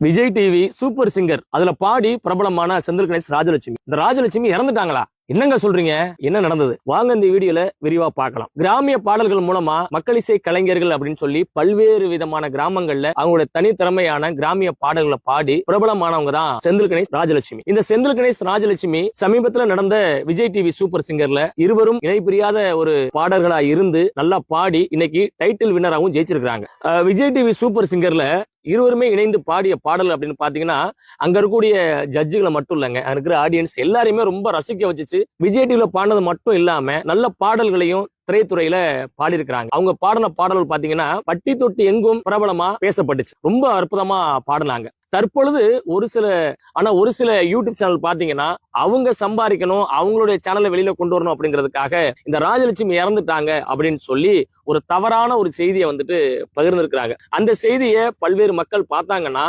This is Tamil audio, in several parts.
விஜய் டிவி சூப்பர் சிங்கர் அதுல பாடி பிரபலமான செந்தில் கணேஷ் ராஜலட்சுமி. இந்த ராஜலட்சுமி இறந்துட்டாங்களா? என்னங்க சொல்றீங்க? என்ன நடந்தது? வாங்க இந்த வீடியோல விரிவா பார்க்கலாம். கிராமிய பாடல்கள் மூலமா மக்கள் இசை கலைஞர்கள் அப்படின்னு சொல்லி பல்வேறு விதமான கிராமங்கள்ல அவங்களுடைய தனித்திறமையான கிராமிய பாடல்களை பாடி பிரபலமானவங்க தான் செந்தில் கணேஷ் ராஜலட்சுமி. இந்த செந்தில் கணேஷ் ராஜலட்சுமி சமீபத்துல நடந்த விஜய் டிவி சூப்பர் சிங்கர்ல இருவரும் இணை பிரியாத ஒரு பாடல்களா இருந்து நல்லா பாடி இன்னைக்கு டைட்டில் வின்னராகவும் ஜெயிச்சிருக்காங்க. விஜய் டிவி சூப்பர் சிங்கர்ல இருவருமே இணைந்து பாடிய பாடல் அப்படின்னு பாத்தீங்கன்னா அங்க இருக்கக்கூடிய ஜட்ஜுகளை மட்டும் இல்லைங்க, அங்க இருக்கிற ஆடியன்ஸ் எல்லாரையுமே ரொம்ப ரசிக்க வச்சுச்சு. விஜய் டிவில பாடினது மட்டும் இல்லாம நல்ல பாடல்களையும் திரைத்துறையில பாடியிருக்கிறாங்க. அவங்க பாடின பாடல்கள் பாத்தீங்கன்னா பட்டி தொட்டி எங்கும் பிரபலமா பேசப்பட்டுச்சு. ரொம்ப அற்புதமா பாடினாங்க. தற்பொழுது ஒரு சில யூடியூப் சேனல் பாத்தீங்கன்னா அவங்க சம்பாதிக்கணும், அவங்களுடைய சேனலை வெளியில கொண்டு வரணும் அப்படிங்கிறதுக்காக இந்த ராஜலட்சுமி இறந்துட்டாங்க அப்படின்னு சொல்லி ஒரு தவறான ஒரு செய்தியை பகிர்ந்திருக்கிறாங்க. அந்த செய்தியை பல்வேறு மக்கள் பார்த்தாங்கன்னா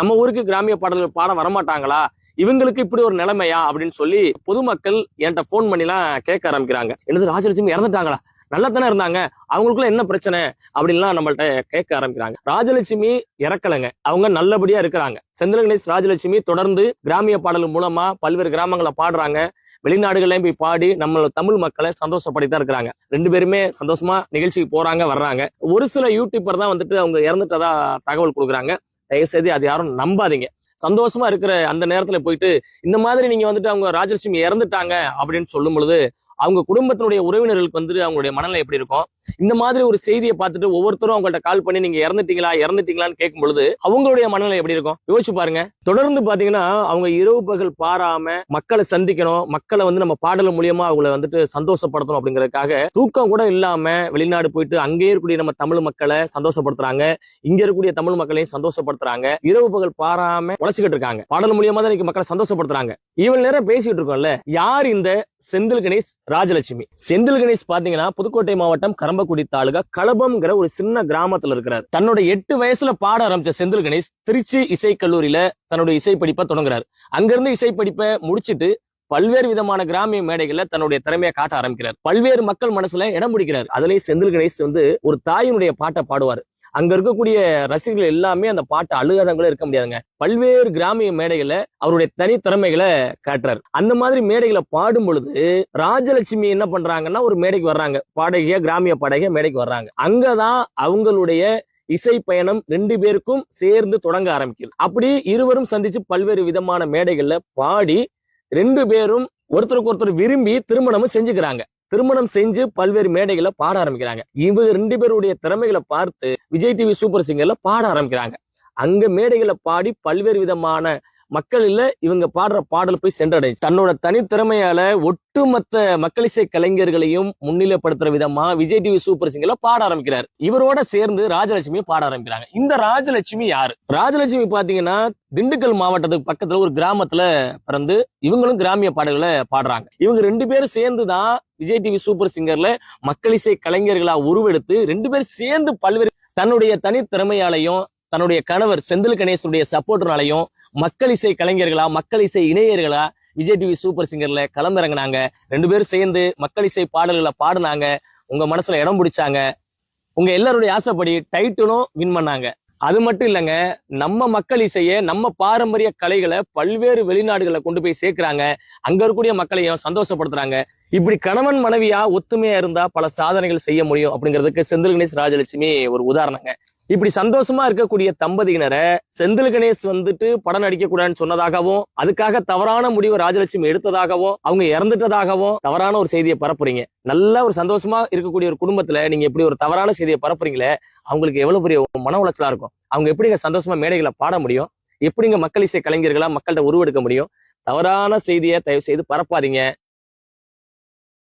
நம்ம ஊருக்கு கிராமிய பாடல்கள் பாட வரமாட்டாங்களா, இவங்களுக்கு இப்படி ஒரு நிலைமையா அப்படின்னு சொல்லி பொதுமக்கள் என்கிட்ட போன் பண்ணி எல்லாம் கேட்க ஆரம்பிக்கிறாங்க. என்னது ராஜலட்சுமி இறந்துட்டாங்களா? நல்லா தானே இருந்தாங்க, அவங்களுக்குள்ள என்ன பிரச்சனை அப்படின்லாம் நம்மள்ட்ட கேட்க ஆரம்பிக்கிறாங்க. ராஜலட்சுமி இறக்கலைங்க, அவங்க நல்லபடியா இருக்கிறாங்க. செந்தில் கணேஷ் ராஜலட்சுமி தொடர்ந்து கிராமிய பாடல் மூலமா பல்வேறு கிராமங்களை பாடுறாங்க. வெளிநாடுகள்லயும் போய் பாடி நம்ம தமிழ் மக்களை சந்தோஷப்படுத்திதான் இருக்கிறாங்க. ரெண்டு பேருமே சந்தோஷமா நிகழ்ச்சிக்கு போறாங்க வர்றாங்க. ஒரு சில யூடியூபர் தான் அவங்க இறந்துட்டதா தகவல் கொடுக்குறாங்க. தயவுசெய்து அது யாரும் நம்பாதீங்க. சந்தோஷமா இருக்கிற அந்த நேரத்துல போயிட்டு இந்த மாதிரி நீங்க அவங்க ராஜலட்சுமி இறந்துட்டாங்க அப்படின்னு சொல்லும் பொழுது அவங்க குடும்பத்தினுடைய உறவினர்களுக்கு அவங்களுடைய மனநிலை எப்படி இருக்கும்? இந்த மாதிரி ஒரு செய்தியை பார்த்துட்டு ஒவ்வொருத்தரும் அவங்கள்ட்ட கால் பண்ணி நீங்க இறந்துட்டீங்களான்னு கேட்கும் பொழுது அவங்களுடைய மனநிலை எப்படி இருக்கும் யோசிச்சு பாருங்க. தொடர்ந்து பாத்தீங்கன்னா அவங்க இரவு பகல் பாராம மக்களை சந்திக்கணும், மக்களை நம்ம பாடல் மூலியமா அவங்களை சந்தோஷப்படுத்தணும் அப்படிங்கறதுக்காக தூக்கம் கூட இல்லாம வெளிநாடு போயிட்டு அங்கே இருக்கக்கூடிய நம்ம தமிழ் மக்களை சந்தோஷப்படுத்துறாங்க, இங்க இருக்கக்கூடிய தமிழ் மக்களையும் சந்தோஷப்படுத்துறாங்க. இரவு பகல் பாராம உழைச்சிக்கிட்டு இருக்காங்க. பாடல் மூலியமா தான் இன்னைக்கு மக்களை சந்தோஷப்படுத்துறாங்க. இவள் நேரம் பேசிட்டு இருக்கோம்ல, யார் இந்த செந்தில் கணேஷ் ராஜலட்சுமி? செந்தில் கணேஷ் பாத்தீங்கன்னா புதுக்கோட்டை மாவட்டம் கரம்பக்குடி தாலுகா களபம்ங்கிற ஒரு சின்ன கிராமத்துல இருக்கிறார். தன்னோட 8 வயசுல பாட ஆரம்பிச்ச செந்தில் கணேஷ் திருச்சி இசை கல்லூரியில தன்னுடைய இசை படிப்பை தொடங்குறாரு. அங்கிருந்து இசை படிப்பை முடிச்சிட்டு பல்வேறு விதமான கிராமிய மேடைகள்ல தன்னுடைய திறமையை காட்ட ஆரம்பிக்கிறார். பல்வேறு மக்கள் மனசுல இடம் பிடிக்கிறார். அதுலயும் செந்தில் கணேஷ் ஒரு தாயினுடைய பாட்டை பாடுவார். அங்க இருக்கக்கூடிய ரசிகர்கள் எல்லாமே அந்த பாட்டை அழுகாதவங்களே இருக்க முடியாதுங்க. பல்வேறு கிராமிய மேடைகள்ல அவருடைய தனித்திறமைகளை காட்டுறாரு. அந்த மாதிரி மேடைகளை பாடும் பொழுது ராஜலட்சுமி என்ன பண்றாங்கன்னா ஒரு மேடைக்கு வர்றாங்க, பாடகிய கிராமிய பாடகிய மேடைக்கு வர்றாங்க. அங்கதான் அவங்களுடைய இசை பயணம் 2 பேருக்கும் சேர்ந்து தொடங்க ஆரம்பிக்குது. அப்படி இருவரும் சந்திச்சு பல்வேறு விதமான மேடைகள்ல பாடி 2 பேரும் ஒருத்தருக்கு ஒருத்தர் விரும்பி திருமணமும் செஞ்சுக்கிறாங்க. திருமணம் செஞ்சு பல்வேறு மேடைகளை பாட ஆரம்பிக்கிறாங்க. இவங்க 2 பேருடைய திறமைகளை பார்த்து விஜய் டிவி சூப்பர் சிங்கர்ல பாட ஆரம்பிக்கிறாங்க. அங்க மேடைகளை பாடி பல்வேறு விதமான மக்கள் இல்ல இவங்க பாடுற பாடல் போய் சென்றடைச்சு தன்னோட தனித்திறமையால ஒட்டுமொத்த மக்கள் இசை கலைஞர்களையும் முன்னிலைப்படுத்துற விதமா விஜய் டிவி சூப்பர் சிங்கர்ல பாட ஆரம்பிக்கிறார். இவரோட சேர்ந்து ராஜலட்சுமி பாட ஆரம்பிக்கிறாங்க. இந்த ராஜலட்சுமி யாரு? ராஜலட்சுமி பாத்தீங்கன்னா திண்டுக்கல் மாவட்டத்துக்கு பக்கத்துல ஒரு கிராமத்துல பிறந்து இவங்களும் கிராமிய பாடல்களை பாடுறாங்க. இவங்க 2 பேரும் சேர்ந்துதான் விஜய் டிவி சூப்பர் சிங்கர்ல மக்கள் இசை கலைஞர்களா உருவெடுத்து 2 பேரும் சேர்ந்து பல்வேறு தன்னுடைய தனித்திறமையாலையும் தன்னுடைய கணவர் செந்தில் கணேசுடைய சப்போர்ட்னாலையும் மக்கள் இசை கலைஞர்களா மக்கள் இசை இணையர்களா விஜய் டிவி சூப்பர் சிங்கர்ல களமிறங்கினாங்க. 2 பேரும் சேர்ந்து மக்கள் இசை பாடல்களை பாடினாங்க. உங்க மனசுல இடம் பிடிச்சாங்க. உங்க எல்லாருடைய ஆசைப்படி டைட்டிலும் வின் பண்ணாங்க. அது மட்டும் இல்லைங்க, நம்ம மக்கள் இசையை நம்ம பாரம்பரிய கலைகளை பல்வேறு வெளிநாடுகளை கொண்டு போய் சேர்க்கிறாங்க. அங்க இருக்கக்கூடிய மக்களையும் சந்தோஷப்படுத்துறாங்க. இப்படி கணவன் மனைவியா ஒத்துமையா இருந்தா பல சாதனைகள் செய்ய முடியும் அப்படிங்கிறதுக்கு செந்தில் கணேஷ் ராஜலட்சுமி ஒரு உதாரணங்க. இப்படி சந்தோஷமா இருக்கக்கூடிய தம்பதியினரை செந்தில் கணேஷ் படம் நடிக்க கூடாதுன்னு சொன்னதாகவும் அதுக்காக தவறான முடிவை ராஜலட்சுமி எடுத்ததாகவும் அவங்க இறந்துட்டதாகவும் தவறான ஒரு செய்தியை பரப்புறீங்க. நல்ல ஒரு சந்தோஷமா இருக்கக்கூடிய ஒரு குடும்பத்துல நீங்க இப்படி ஒரு தவறான செய்தியை பரப்புறீங்களே, அவங்களுக்கு எவ்வளவு பெரிய மன உளைச்சலா இருக்கும். அவங்க எப்படிங்க சந்தோஷமா மேடைகளை பாட முடியும்? எப்படிங்க மக்கள் இசை கலைஞர்களா மக்கள்கிட்ட உருவெடுக்க முடியும்? தவறான செய்தியை தயவு செய்து பரப்பாதீங்க.